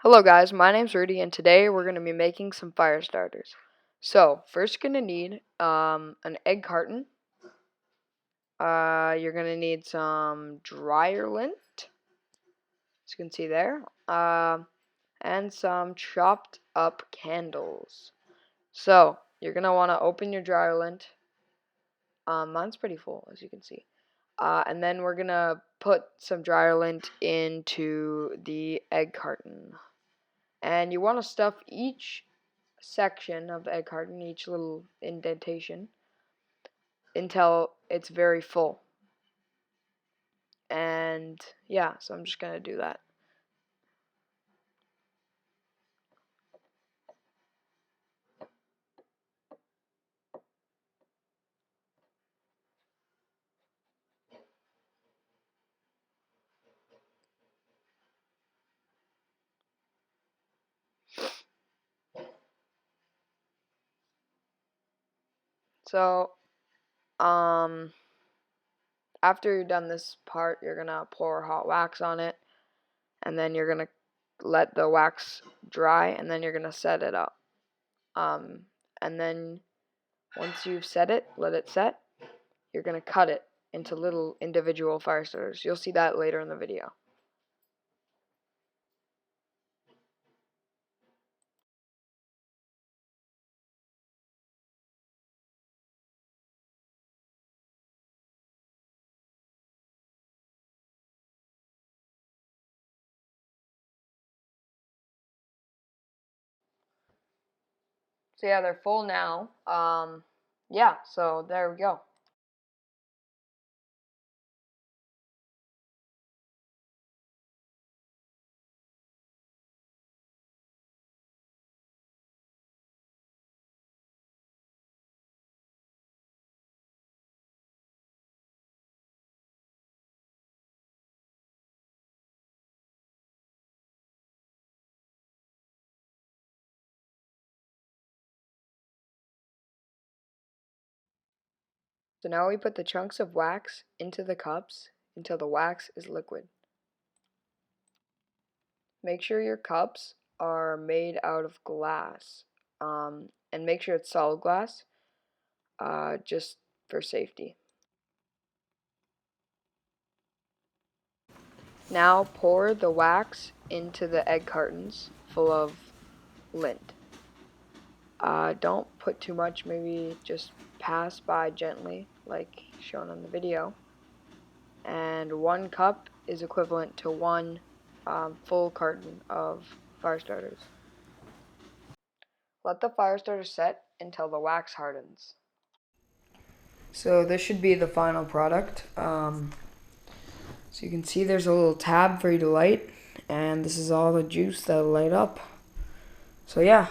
Hello guys, my name's Rudy and today we're going to be making some fire starters. So, first you're going to need an egg carton. You're going to need some dryer lint, as you can see there, and some chopped up candles. So, you're going to want to open your dryer lint. Mine's pretty full, as you can see. And then we're going to put some dryer lint into the egg carton. And you want to stuff each section of the egg carton, each little indentation, until it's very full. And yeah, so I'm just gonna do that. So after you're done this part, you're gonna pour hot wax on it, and then you're gonna let the wax dry, and then you're gonna set it up. And then once you've set it, let it set, you're gonna cut it into little individual fire starters. You'll see that later in the video. So yeah, they're full now. Yeah, so there we go. So now we put the chunks of wax into the cups until the wax is liquid. Make sure your cups are made out of glass, and make sure it's solid glass, just for safety. Now pour the wax into the egg cartons full of lint. Don't put too much, maybe just pass by gently, like shown on the video. And 1 cup is equivalent to 1 full carton of fire starters. Let the fire starter set until the wax hardens. So this should be the final product. So you can see there's a little tab for you to light, and this is all the juice that'll light up. So yeah,